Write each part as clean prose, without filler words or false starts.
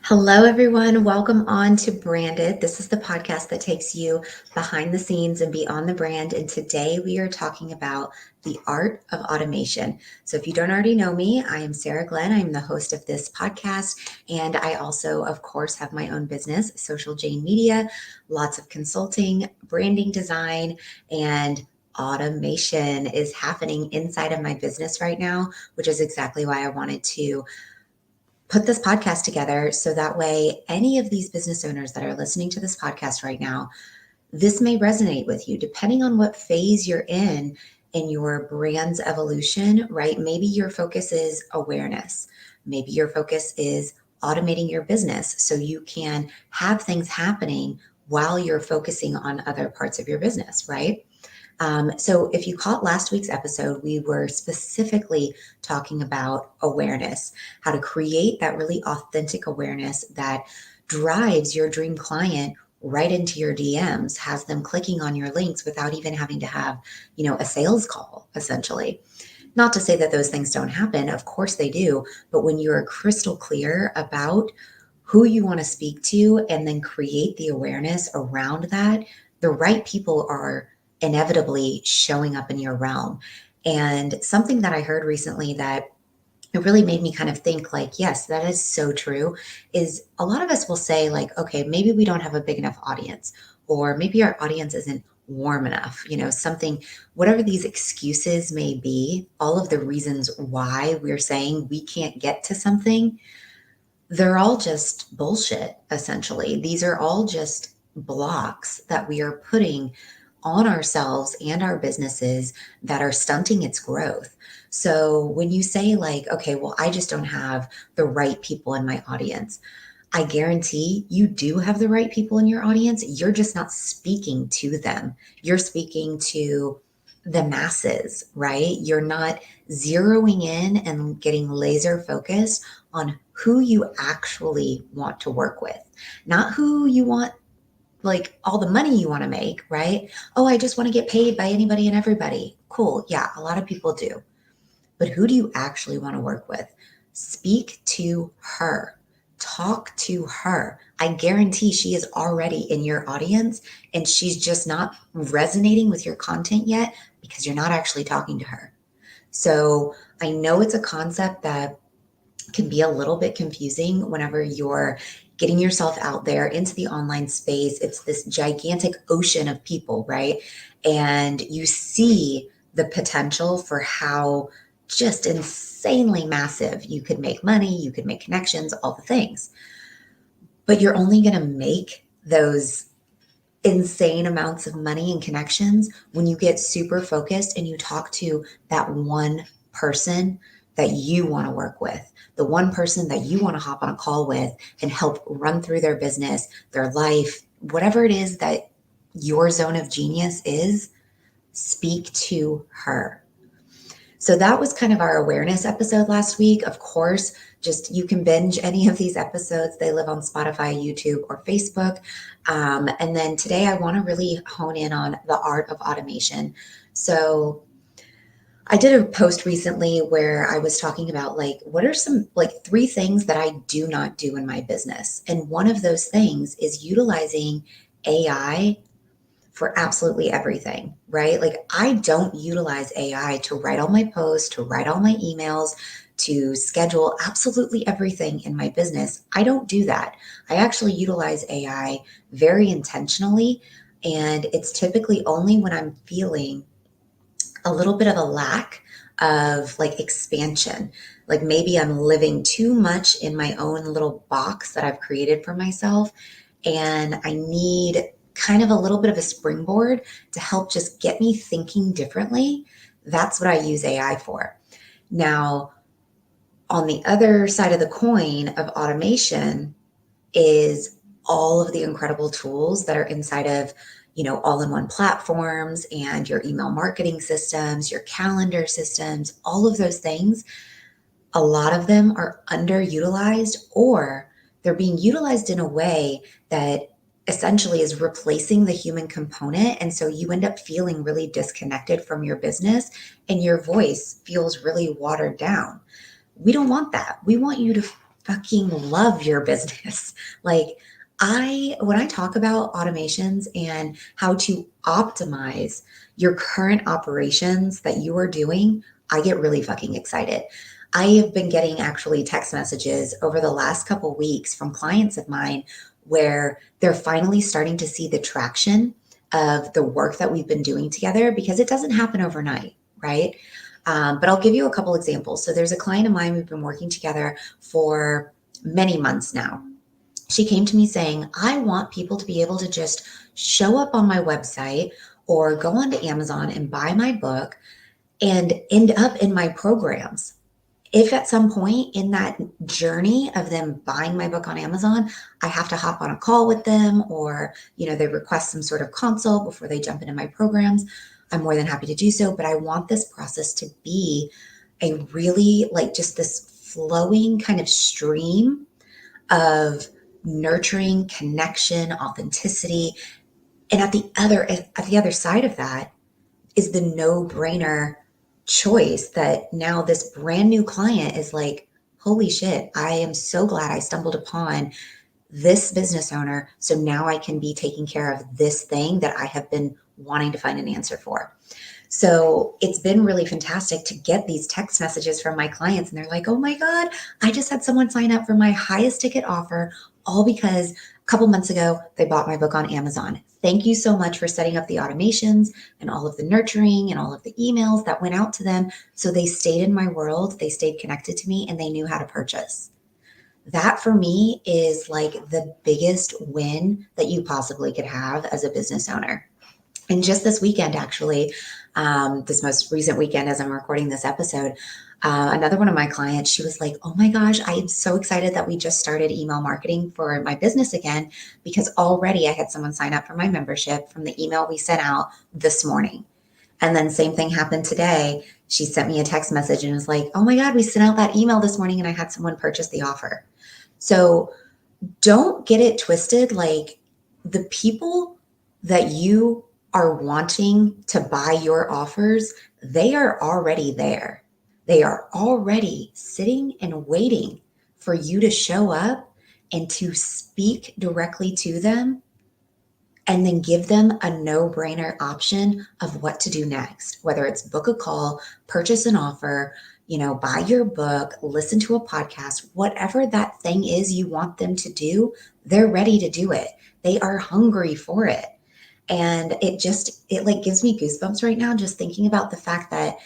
Hello, everyone. Welcome on to Branded. This is the podcast that takes you behind the scenes and beyond the brand. And today we are talking about the art of automation. So, if you don't already know me, I am Sarah Glenn. I'm the host of this podcast. And I also, of course, have my own business, Social Jane Media, lots of consulting, branding design, and automation is happening inside of my business right now, which is exactly why I wanted to put this podcast together so that way any of these business owners that are listening to this podcast right now, this may resonate with you depending on what phase you're in your brand's evolution, right? Maybe your focus is awareness. Maybe your focus is automating your business so you can have things happening while you're focusing on other parts of your business, right? So, if you caught last week's episode, we were specifically talking about awareness, how to create that really authentic awareness that drives your dream client right into your DMs, has them clicking on your links without even having to have, a sales call, essentially. Not to say that those things don't happen, of course they do, but when you're crystal clear about who you want to speak to and then create the awareness around that, the right people are inevitably showing up in your realm. And something that I heard recently that it really made me kind of think like, yes, that is so true, is a lot of us will say like, okay, maybe we don't have a big enough audience, or maybe our audience isn't warm enough, something, whatever these excuses may be, all of the reasons why we're saying we can't get to something, they're all just bullshit, essentially. These are all just blocks that we are putting on ourselves and our businesses that are stunting its growth. So when you say, like, okay, well, I just don't have the right people in my audience, I guarantee you do have the right people in your audience. You're just not speaking to them. You're speaking to the masses, right? You're not zeroing in and getting laser focused on who you actually want to work with, not who you want, like all the money you want to make, right? Oh, I just want to get paid by anybody and everybody. Cool. Yeah, a lot of people do. But who do you actually want to work with? Speak to her. Talk to her. I guarantee she is already in your audience and she's just not resonating with your content yet because you're not actually talking to her. So I know it's a concept that can be a little bit confusing whenever you're getting yourself out there into the online space. It's this gigantic ocean of people, right? And you see the potential for how just insanely massive you could make money, you could make connections, all the things. But you're only going to make those insane amounts of money and connections when you get super focused and you talk to that one person that you want to work with, the one person that you want to hop on a call with and help run through their business, their life, whatever it is that your zone of genius is, speak to her. So that was kind of our awareness episode last week. Of course, just you can binge any of these episodes. They live on Spotify, YouTube, or Facebook. And then today I want to really hone in on the art of automation. So I did a post recently where I was talking about like, what are some like 3 things that I do not do in my business? And one of those things is utilizing AI for absolutely everything, right? Like I don't utilize AI to write all my posts, to write all my emails, to schedule absolutely everything in my business. I don't do that. I actually utilize AI very intentionally. And it's typically only when I'm feeling a little bit of a lack of like expansion. Like maybe I'm living too much in my own little box that I've created for myself. And I need kind of a little bit of a springboard to help just get me thinking differently. That's what I use AI for. Now, on the other side of the coin of automation is all of the incredible tools that are inside of, all-in-one platforms and your email marketing systems, your calendar systems, all of those things. A lot of them are underutilized or they're being utilized in a way that essentially is replacing the human component. And so you end up feeling really disconnected from your business and your voice feels really watered down. We don't want that. We want you to fucking love your business. Like when I talk about automations and how to optimize your current operations that you are doing, I get really fucking excited. I have been getting actually text messages over the last couple weeks from clients of mine where they're finally starting to see the traction of the work that we've been doing together, because it doesn't happen overnight, right? But I'll give you a couple examples. So there's a client of mine, we've been working together for many months now. She came to me saying, I want people to be able to just show up on my website or go onto Amazon and buy my book and end up in my programs. If at some point in that journey of them buying my book on Amazon, I have to hop on a call with them, or, they request some sort of consult before they jump into my programs, I'm more than happy to do so. But I want this process to be a really like just this flowing kind of stream of nurturing, connection, authenticity. And at the other side of that is the no-brainer choice that now this brand new client is like, holy shit, I am so glad I stumbled upon this business owner. So now I can be taking care of this thing that I have been wanting to find an answer for. So it's been really fantastic to get these text messages from my clients. And they're like, oh my God, I just had someone sign up for my highest ticket offer, all because a couple months ago, they bought my book on Amazon. Thank you so much for setting up the automations and all of the nurturing and all of the emails that went out to them. So they stayed in my world, they stayed connected to me, and they knew how to purchase. That for me is like the biggest win that you possibly could have as a business owner. And just this weekend, actually, this most recent weekend as I'm recording this episode, another one of my clients, she was like, oh my gosh, I am so excited that we just started email marketing for my business again, because already I had someone sign up for my membership from the email we sent out this morning. And then same thing happened today. She sent me a text message and was like, oh my God, we sent out that email this morning and I had someone purchase the offer. So don't get it twisted. Like, the people that you are wanting to buy your offers, they are already there. They are already sitting and waiting for you to show up and to speak directly to them, and then give them a no-brainer option of what to do next, whether it's book a call, purchase an offer, buy your book, listen to a podcast, whatever that thing is you want them to do, they're ready to do it. They are hungry for it. And it like gives me goosebumps right now just thinking about the fact that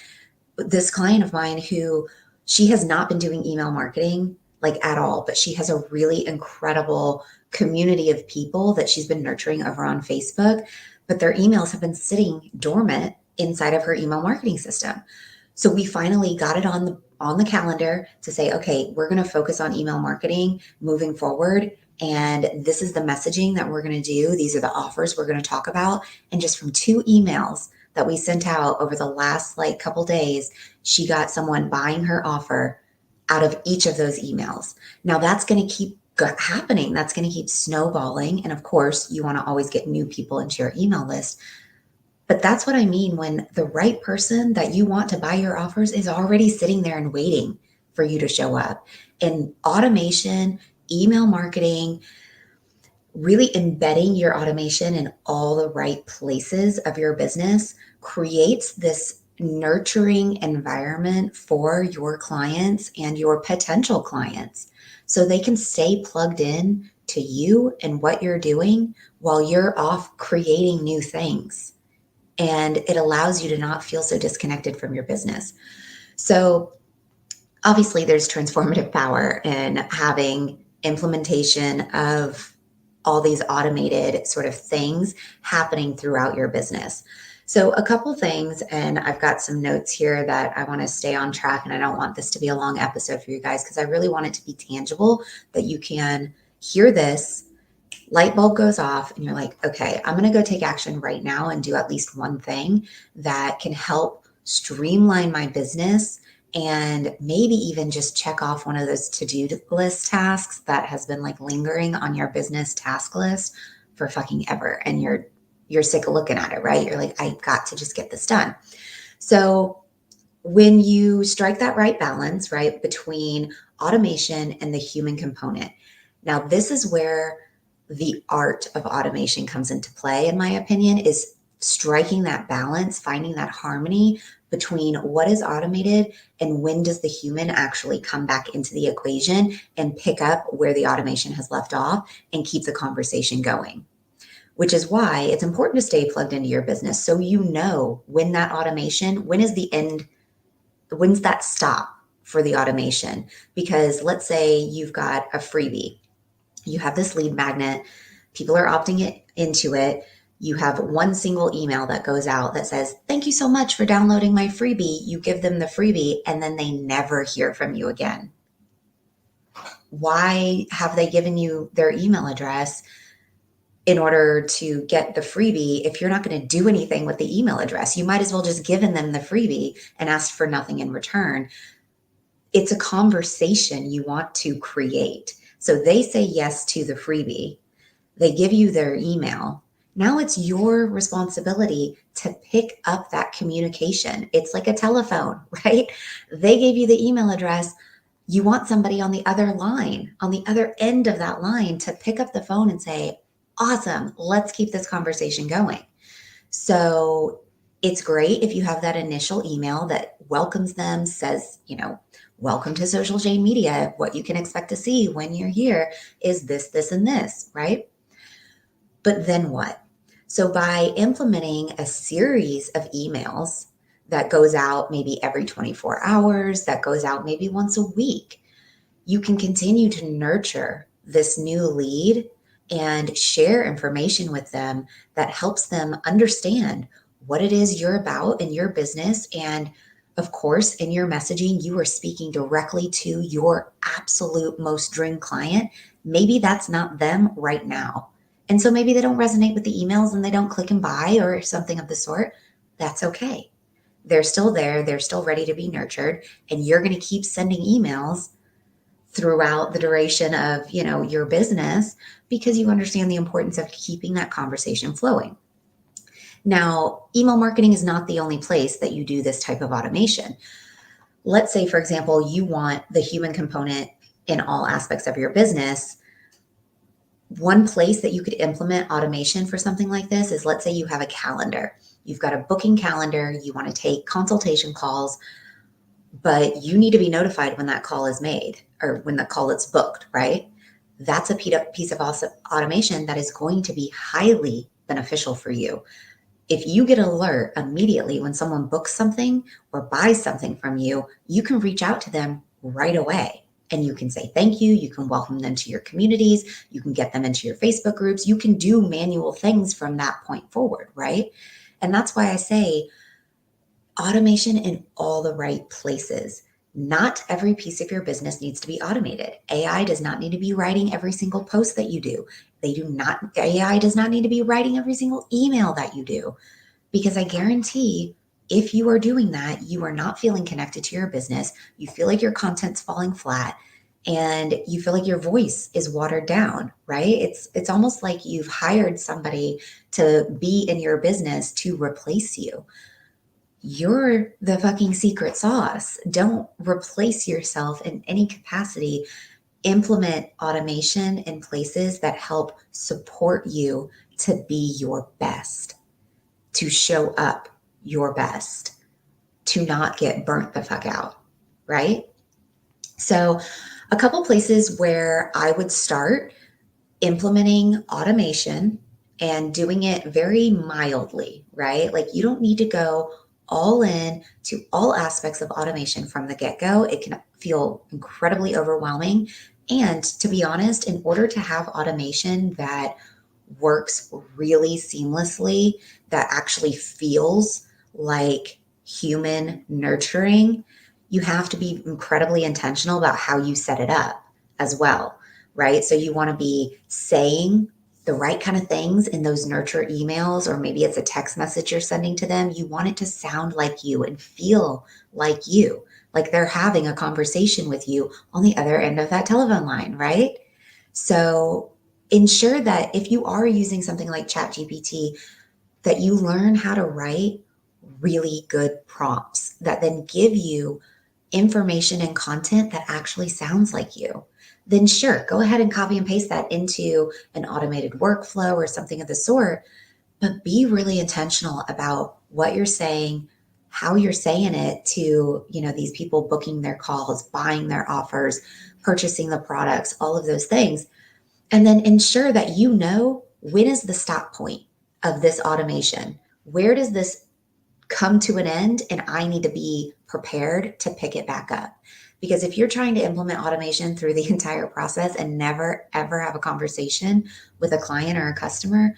this client of mine, who she has not been doing email marketing like at all, but she has a really incredible community of people that she's been nurturing over on Facebook, but their emails have been sitting dormant inside of her email marketing system. So we finally got it on the calendar to say, okay, we're going to focus on email marketing moving forward. And this is the messaging that we're going to do. These are the offers we're going to talk about. And just from 2 emails that we sent out over the last like couple days, she got someone buying her offer out of each of those emails. Now that's going to keep happening. That's going to keep snowballing. And of course, you want to always get new people into your email list. But that's what I mean when the right person that you want to buy your offers is already sitting there and waiting for you to show up. And automation, email marketing, really embedding your automation in all the right places of your business creates this nurturing environment for your clients and your potential clients, so they can stay plugged in to you and what you're doing while you're off creating new things. And it allows you to not feel so disconnected from your business. So obviously there's transformative power in having implementation of all these automated sort of things happening throughout your business. So a couple things, and I've got some notes here that I want to stay on track, and I don't want this to be a long episode for you guys because I really want it to be tangible, that you can hear this, light bulb goes off, and you're like, okay, I'm going to go take action right now and do at least one thing that can help streamline my business, and maybe even just check off one of those to-do list tasks that has been like lingering on your business task list for fucking ever. And you're sick of looking at it, right? You're like, I got to just get this done. So when you strike that right balance, right, between automation and the human component. Now, this is where the art of automation comes into play, in my opinion, is striking that balance, finding that harmony between what is automated and when does the human actually come back into the equation and pick up where the automation has left off and keep the conversation going. Which is why it's important to stay plugged into your business so you know when that automation, when is the end, when's that stop for the automation? Because let's say you've got a freebie, you have this lead magnet, people are opting into it. You have one single email that goes out that says, thank you so much for downloading my freebie. You give them the freebie and then they never hear from you again. Why have they given you their email address in order to get the freebie if you're not going to do anything with the email address? You might as well just given them the freebie and ask for nothing in return. It's a conversation you want to create. So they say yes to the freebie. They give you their email. Now it's your responsibility to pick up that communication. It's like a telephone, right? They gave you the email address. You want somebody on the other line, on the other end of that line, to pick up the phone and say, awesome, let's keep this conversation going. So it's great if you have that initial email that welcomes them, says, welcome to social chain media. What you can expect to see when you're here is this, this, and this, right? But then what? So by implementing a series of emails that goes out maybe every 24 hours, that goes out maybe once a week, you can continue to nurture this new lead and share information with them that helps them understand what it is you're about in your business. And of course, in your messaging, you are speaking directly to your absolute most dream client. Maybe that's not them right now. And so maybe they don't resonate with the emails and they don't click and buy or something of the sort. That's okay. They're still there. They're still ready to be nurtured. And you're going to keep sending emails throughout the duration of, your business, because you understand the importance of keeping that conversation flowing. Now, email marketing is not the only place that you do this type of automation. Let's say, for example, you want the human component in all aspects of your business. One place that you could implement automation for something like this is, let's say you have a calendar. You've got a booking calendar. You want to take consultation calls, but you need to be notified when that call is made or when the call is booked, right? That's a piece of automation that is going to be highly beneficial for you. If you get an alert immediately when someone books something or buys something from you, you can reach out to them right away. And you can say thank you. You can welcome them to your communities. You can get them into your Facebook groups. You can do manual things from that point forward, right? And that's why I say automation in all the right places. Not every piece of your business needs to be automated. AI does not need to be writing every single post that you do. AI does not need to be writing every single email that you do, because I guarantee if you are doing that, you are not feeling connected to your business. You feel like your content's falling flat and you feel like your voice is watered down, right? It's almost like you've hired somebody to be in your business to replace you. You're the fucking secret sauce. Don't replace yourself in any capacity. Implement automation in places that help support you to be your best, to show up your best, to not get burnt the fuck out, right? So a couple places where I would start implementing automation and doing it very mildly, right? Like you don't need to go all in to all aspects of automation from the get-go. It can feel incredibly overwhelming. And to be honest, in order to have automation that works really seamlessly, that actually feels like human nurturing, you have to be incredibly intentional about how you set it up as well, right? So you want to be saying the right kind of things in those nurture emails, or maybe it's a text message you're sending to them. You want it to sound like you and feel like you, like they're having a conversation with you on the other end of that telephone line, right? So ensure that if you are using something like ChatGPT, that you learn how to write really good prompts that then give you information and content that actually sounds like you, then sure, go ahead and copy and paste that into an automated workflow or something of the sort, but be really intentional about what you're saying, how you're saying it to, these people booking their calls, buying their offers, purchasing the products, all of those things. And then ensure that when is the stop point of this automation? Where does this come to an end? And I need to be prepared to pick it back up. Because if you're trying to implement automation through the entire process and never, ever have a conversation with a client or a customer,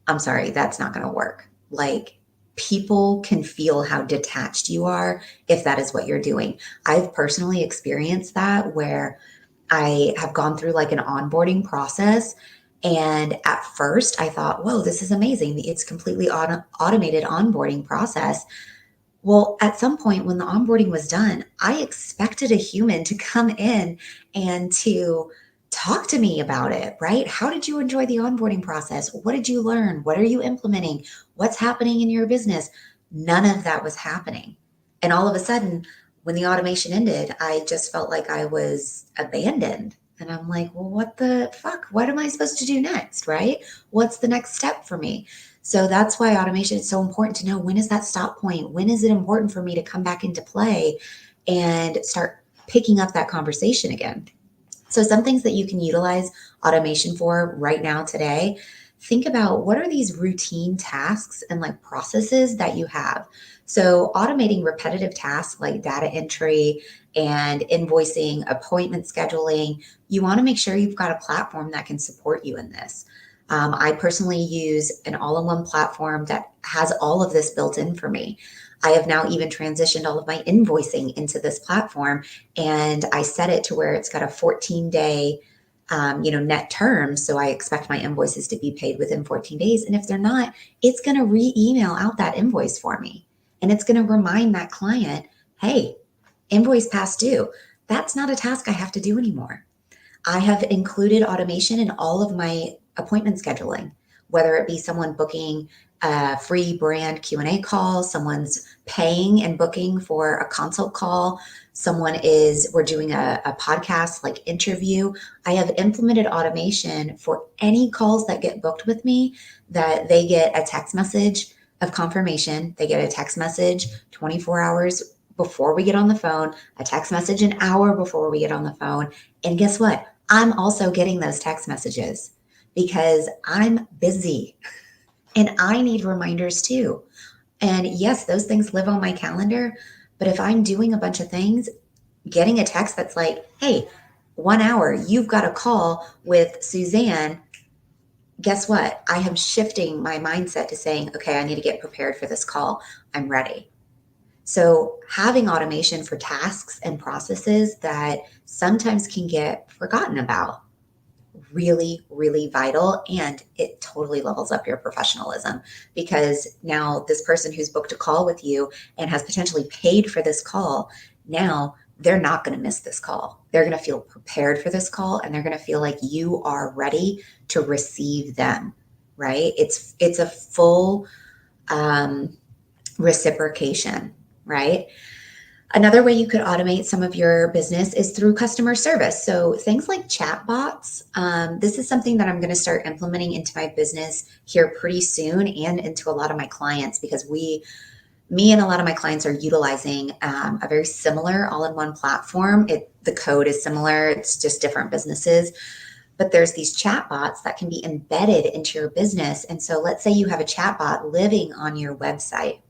I'm sorry, that's not going to work. Like, people can feel how detached you are if that is what you're doing. I've personally experienced that where I have gone through like an onboarding process. And at first I thought, whoa, this is amazing. It's completely automated onboarding process. Well, at some point when the onboarding was done, I expected a human to come in and to talk to me about it, right? How did you enjoy the onboarding process? What did you learn? What are you implementing? What's happening in your business? None of that was happening. And all of a sudden, when the automation ended, I just felt like I was abandoned. And I'm like, well, what the fuck? What am I supposed to do next, right? What's the next step for me? So that's why automation is so important to know, when is that stop point? When is it important for me to come back into play and start picking up that conversation again? So some things that you can utilize automation for right now today, think about what are these routine tasks and like processes that you have. So automating repetitive tasks like data entry and invoicing, appointment scheduling, you want to make sure you've got a platform that can support you in this. I personally use an all-in-one platform that has all of this built in for me. I have now even transitioned all of my invoicing into this platform, and I set it to where it's got a 14-day, net term. So I expect my invoices to be paid within 14 days. And if they're not, it's going to re-email out that invoice for me. And it's going to remind that client, hey, invoice past due. That's not a task I have to do anymore. I have included automation in all of my appointment scheduling, whether it be someone booking a free brand Q&A call, someone's paying and booking for a consult call, we're doing a podcast like interview. I have implemented automation for any calls that get booked with me, that they get a text message of confirmation. They get a text message 24 hours before we get on the phone, a text message an hour before we get on the phone. And guess what? I'm also getting those text messages because I'm busy and I need reminders too. And yes, those things live on my calendar. But if I'm doing a bunch of things, getting a text that's like, hey, 1 hour, you've got a call with Suzanne. Guess what? I am shifting my mindset to saying, okay, I need to get prepared for this call. I'm ready. So having automation for tasks and processes that sometimes can get forgotten about, really, really vital. And it totally levels up your professionalism, because now this person who's booked a call with you and has potentially paid for this call, now they're not going to miss this call. They're going to feel prepared for this call, and they're going to feel like you are ready to receive them, right? It's a full reciprocation, right? Another way you could automate some of your business is through customer service. So things like chatbots. This is something that I'm going to start implementing into my business here pretty soon, and into a lot of my clients, because me and a lot of my clients are utilizing a very similar all-in-one platform. The code is similar. It's just different businesses. But there's these chatbots that can be embedded into your business. And so let's say you have a chatbot living on your website.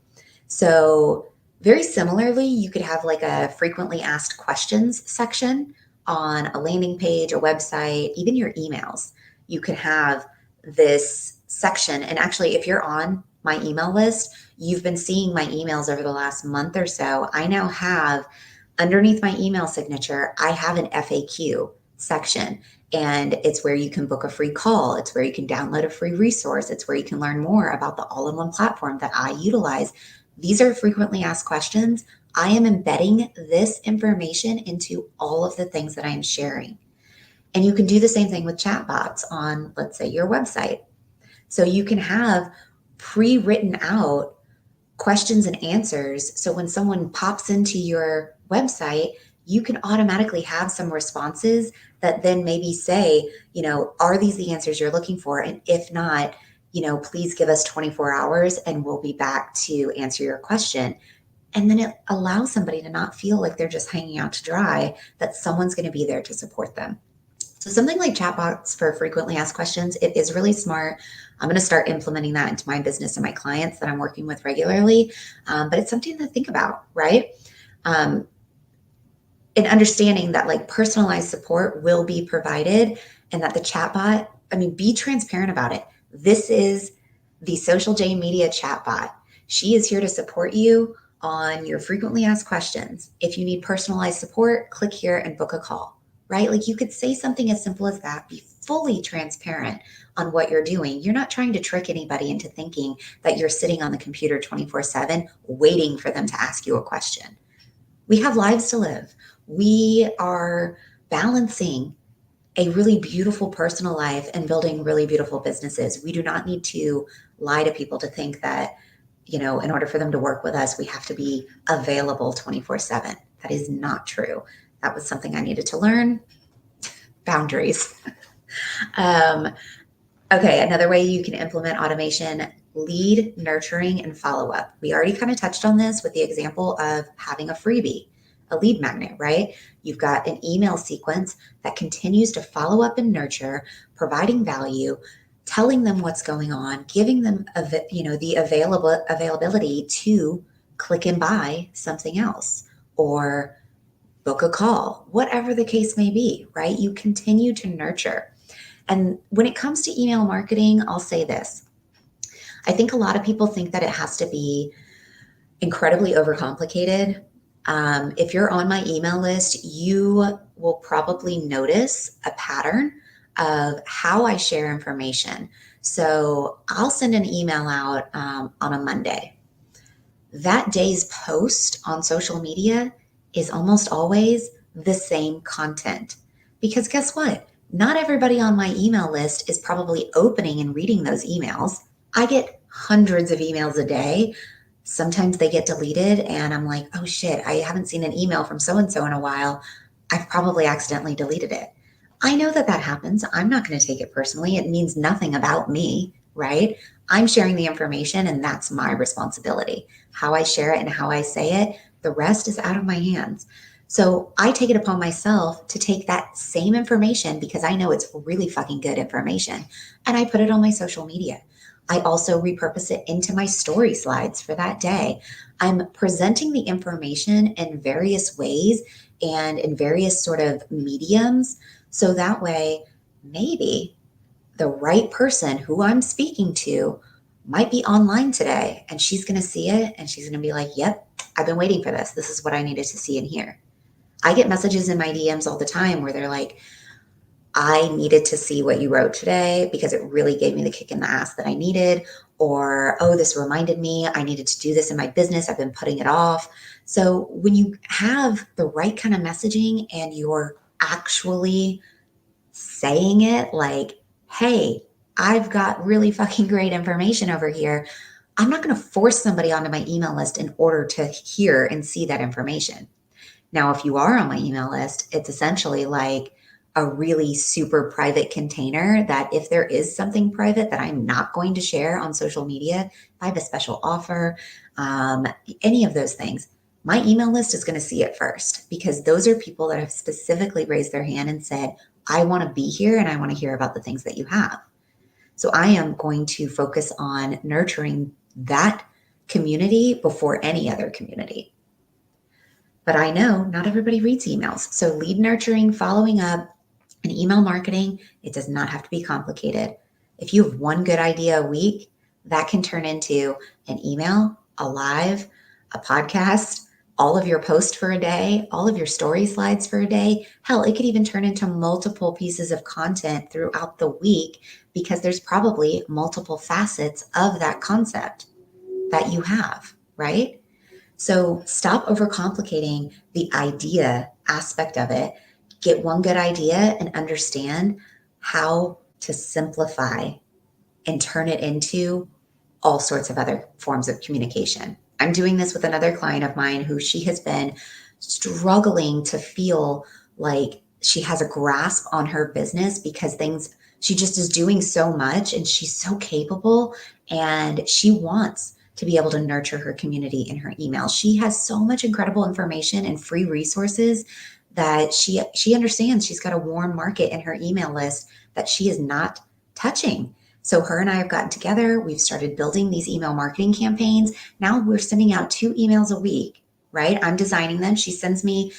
So very similarly, you could have like a frequently asked questions section on a landing page, a website, even your emails. You could have this section. And actually, if you're on my email list, you've been seeing my emails over the last month or so. I now have, underneath my email signature, I have an FAQ section. And it's where you can book a free call. It's where you can download a free resource. It's where you can learn more about the all-in-one platform that I utilize. These are frequently asked questions. I am embedding this information into all of the things that I am sharing. And you can do the same thing with chatbots on, let's say, your website. So you can have pre-written out questions and answers. So when someone pops into your website, you can automatically have some responses that then maybe say, are these the answers you're looking for? And if not, please give us 24 hours and we'll be back to answer your question. And then it allows somebody to not feel like they're just hanging out to dry, that someone's going to be there to support them. So something like chatbots for frequently asked questions, it is really smart. I'm going to start implementing that into my business and my clients that I'm working with regularly. But it's something to think about, right? Um, and understanding that like personalized support will be provided, and that the chatbot, be transparent about it. This is the Social J Media chatbot. She is here to support you on your frequently asked questions. If you need personalized support, click here and book a call, right? Like you could say something as simple as that, be fully transparent on what you're doing. You're not trying to trick anybody into thinking that you're sitting on the computer 24/7 waiting for them to ask you a question. We have lives to live. We are balancing a really beautiful personal life and building really beautiful businesses. We do not need to lie to people to think that, in order for them to work with us, we have to be available 24/7. That is not true. That was something I needed to learn. Boundaries. um, okay, another way you can implement automation: lead, nurturing, and follow up. We already kind of touched on this with the example of having a freebie, a lead magnet, right? You've got an email sequence that continues to follow up and nurture, providing value, telling them what's going on, giving them the availability to click and buy something else or book a call, whatever the case may be, right? You continue to nurture. And when it comes to email marketing, I'll say this. I think a lot of people think that it has to be incredibly overcomplicated. If you're on my email list, you will probably notice a pattern of how I share information. So I'll send an email out on a Monday. That day's post on social media is almost always the same content. Because guess what? Not everybody on my email list is probably opening and reading those emails. I get hundreds of emails a day. Sometimes they get deleted and I'm like, oh shit, I haven't seen an email from so-and-so in a while. I've probably accidentally deleted it. I know that that happens. I'm not going to take it personally. It means nothing about me, right? I'm sharing the information and that's my responsibility. How I share it and how I say it, the rest is out of my hands. So I take it upon myself to take that same information, because I know it's really fucking good information, and I put it on my social media. I also repurpose it into my story slides for that day. I'm presenting the information in various ways and in various sort of mediums. So that way, maybe the right person who I'm speaking to might be online today and she's going to see it and she's going to be like, yep, I've been waiting for this. This is what I needed to see and hear. I get messages in my DMs all the time where they're like, I needed to see what you wrote today because it really gave me the kick in the ass that I needed. Or, oh, this reminded me I needed to do this in my business. I've been putting it off. So when you have the right kind of messaging and you're actually saying it like, hey, I've got really fucking great information over here, I'm not going to force somebody onto my email list in order to hear and see that information. Now, if you are on my email list, it's essentially like a really super private container that if there is something private that I'm not going to share on social media, if I have a special offer, any of those things, my email list is going to see it first, because those are people that have specifically raised their hand and said, I want to be here and I want to hear about the things that you have. So I am going to focus on nurturing that community before any other community. But I know not everybody reads emails. So lead nurturing, following up, and email marketing, it does not have to be complicated. If you have one good idea a week, that can turn into an email, a live, a podcast, all of your posts for a day, all of your story slides for a day. Hell, it could even turn into multiple pieces of content throughout the week, because there's probably multiple facets of that concept that you have, right? So stop overcomplicating the idea aspect of it. Get one good idea and understand how to simplify and turn it into all sorts of other forms of communication. I'm doing this with another client of mine who she has been struggling to feel like she has a grasp on her business because she just is doing so much and she's so capable, and she wants to be able to nurture her community in her email. She has so much incredible information and free resources that she understands she's got a warm market in her email list that she is not touching. So her and I have gotten together. We've started building these email marketing campaigns. Now we're sending out 2 emails a week, right? I'm designing them. She sends me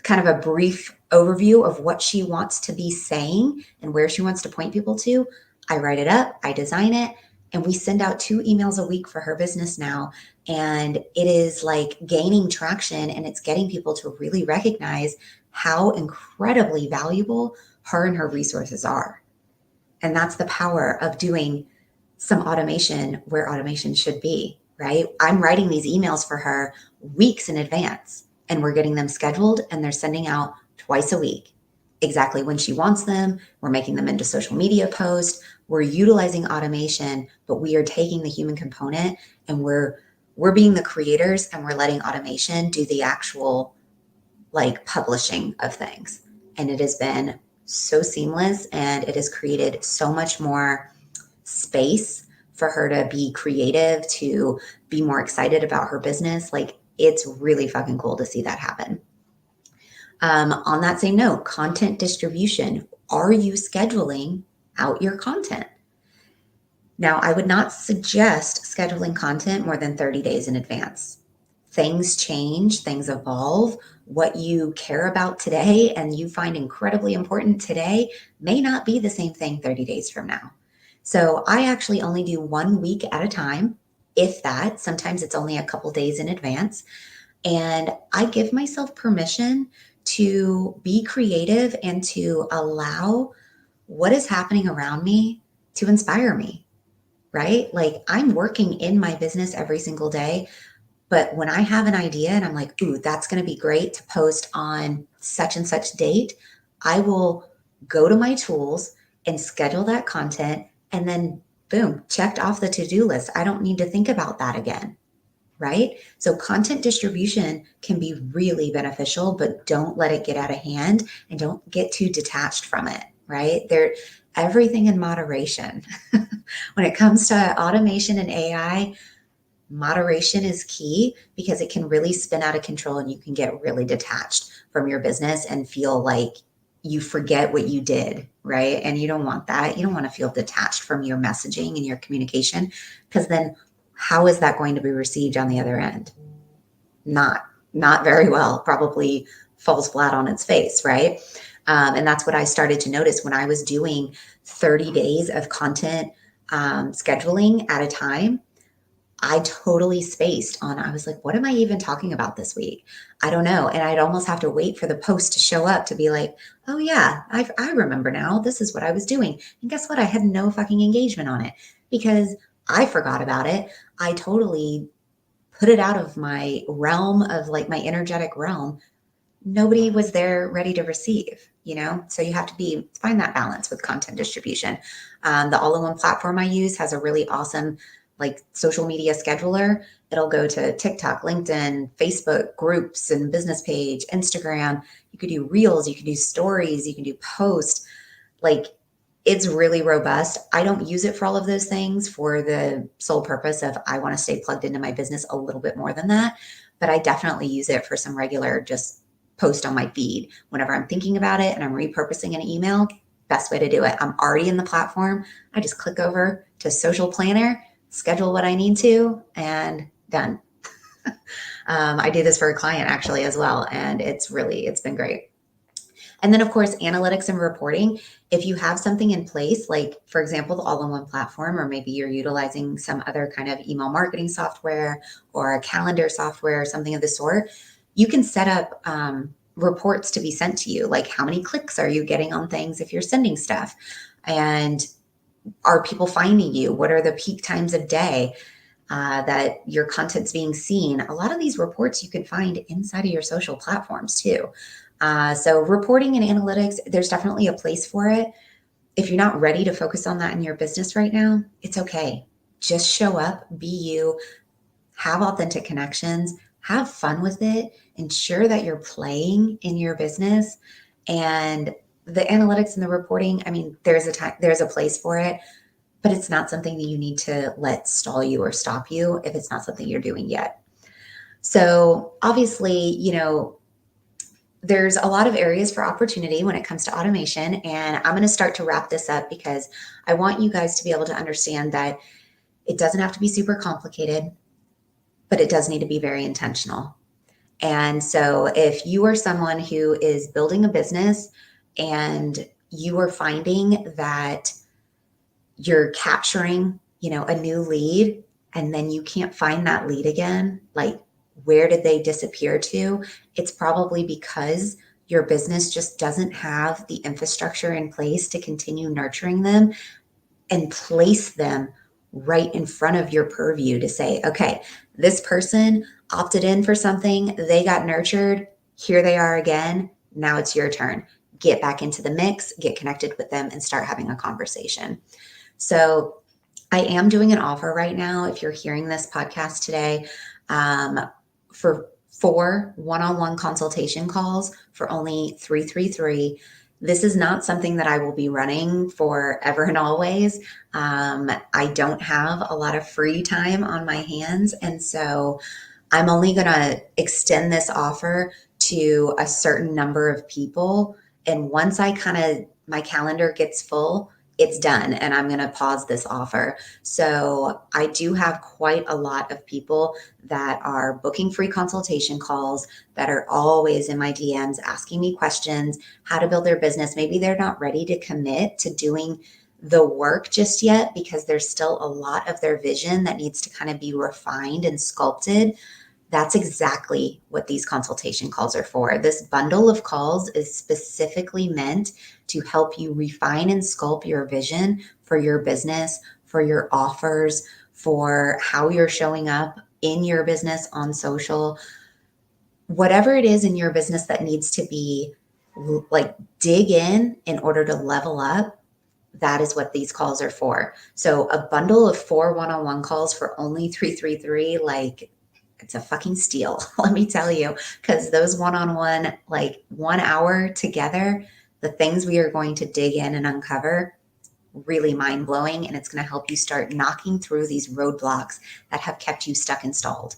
kind of a brief overview of what she wants to be saying and where she wants to point people to. I write it up, I design it, and we send out 2 emails a week for her business now. And it is like gaining traction, and it's getting people to really recognize how incredibly valuable her and her resources are. And that's the power of doing some automation where automation should be, right? I'm writing these emails for her weeks in advance, and we're getting them scheduled, and they're sending out twice a week, exactly when she wants them. We're making them into social media posts. We're utilizing automation, but we are taking the human component, and we're being the creators, and we're letting automation do the actual like publishing of things. And it has been so seamless, and it has created so much more space for her to be creative, to be more excited about her business. Like, it's really fucking cool to see that happen. On that same note, content distribution. Are you scheduling out your content? Now, I would not suggest scheduling content more than 30 days in advance. Things change, things evolve. What you care about today and you find incredibly important today may not be the same thing 30 days from now. So I actually only do 1 week at a time, if that. Sometimes it's only a couple days in advance. And I give myself permission to be creative and to allow what is happening around me to inspire me, right? Like, I'm working in my business every single day. But when I have an idea and I'm like, ooh, that's going to be great to post on such and such date, I will go to my tools and schedule that content, and then boom, checked off the to-do list. I don't need to think about that again, right? So content distribution can be really beneficial, but don't let it get out of hand and don't get too detached from it, right? Everything in moderation. When it comes to automation and AI, moderation is key, because it can really spin out of control and you can get really detached from your business and feel like you forget what you did, right? And you don't want that. You don't want to feel detached from your messaging and your communication, because then how is that going to be received on the other end? Not very well, probably falls flat on its face, right? And that's what I started to notice when I was doing 30 days of content scheduling at a time. I totally spaced on, I was like, what am I even talking about this week? I don't know. And I'd almost have to wait for the post to show up to be like, oh yeah, I remember now. This is what I was doing. And guess what? I had no fucking engagement on it because I forgot about it. I totally put it out of my realm of like my energetic realm. Nobody was there ready to receive, you know? So you have to find that balance with content distribution. The all-in-one platform I use has a really awesome like social media scheduler. It'll go to TikTok, LinkedIn, Facebook groups and business page, Instagram. You could do reels, you can do stories, you can do posts. Like, it's really robust. I don't use it for all of those things for the sole purpose of I want to stay plugged into my business a little bit more than that. But I definitely use it for some regular just post on my feed. Whenever I'm thinking about it and I'm repurposing an email, best way to do it. I'm already in the platform. I just click over to Social Planner, schedule what I need to, and done. I do this for a client actually as well, and it's been great. And then, of course, analytics and reporting. If you have something in place, like, for example, the all-in-one platform, or maybe you're utilizing some other kind of email marketing software or a calendar software or something of the sort, you can set up reports to be sent to you. Like, how many clicks are you getting on things if you're sending stuff? And are people finding you? What are the peak times of day that your content's being seen? A lot of these reports you can find inside of your social platforms too. So reporting and analytics, there's definitely a place for it. If you're not ready to focus on that in your business right now, it's okay. Just show up, be you, have authentic connections, have fun with it, ensure that you're playing in your business. And the analytics and the reporting, I mean, there's a place for it, but it's not something that you need to let stall you or stop you if it's not something you're doing yet. So obviously, there's a lot of areas for opportunity when it comes to automation. And I'm going to start to wrap this up because I want you guys to be able to understand that it doesn't have to be super complicated, but it does need to be very intentional. And so if you are someone who is building a business and you are finding that you're capturing, a new lead, and then you can't find that lead again, like where did they disappear to? It's probably because your business just doesn't have the infrastructure in place to continue nurturing them and place them right in front of your purview to say, okay, this person opted in for something, they got nurtured, here they are again, now it's your turn. Get back into the mix, get connected with them, and start having a conversation. So I am doing an offer right now, if you're hearing this podcast today, for 4 one-on-one consultation calls for only $333. This is not something that I will be running forever and always. I don't have a lot of free time on my hands. And so I'm only going to extend this offer to a certain number of people. And once my calendar gets full, it's done, and I'm going to pause this offer. So I do have quite a lot of people that are booking free consultation calls, that are always in my DMs asking me questions, how to build their business. Maybe they're not ready to commit to doing the work just yet because there's still a lot of their vision that needs to kind of be refined and sculpted. That's exactly what these consultation calls are for. This bundle of calls is specifically meant to help you refine and sculpt your vision for your business, for your offers, for how you're showing up in your business on social. Whatever it is in your business that needs to be like dig in order to level up, that is what these calls are for. So a bundle of 4 one-on-one calls for only $333, like, it's a fucking steal, let me tell you, because those one-on-one, like 1 hour together, the things we are going to dig in and uncover, really mind-blowing, and it's going to help you start knocking through these roadblocks that have kept you stuck and stalled.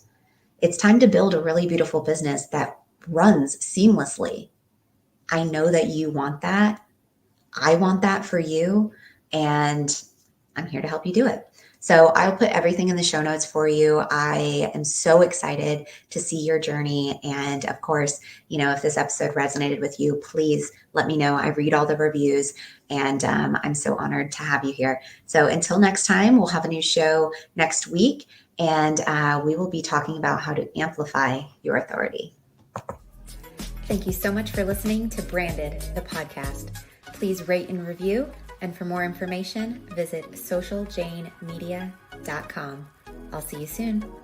It's time to build a really beautiful business that runs seamlessly. I know that you want that. I want that for you, and I'm here to help you do it. So I'll put everything in the show notes for you. I am so excited to see your journey. And of course, if this episode resonated with you, please let me know. I read all the reviews, and I'm so honored to have you here. So until next time, we'll have a new show next week, and we will be talking about how to amplify your authority. Thank you so much for listening to Branded, the podcast. Please rate and review. And for more information, visit socialjanemedia.com. I'll see you soon.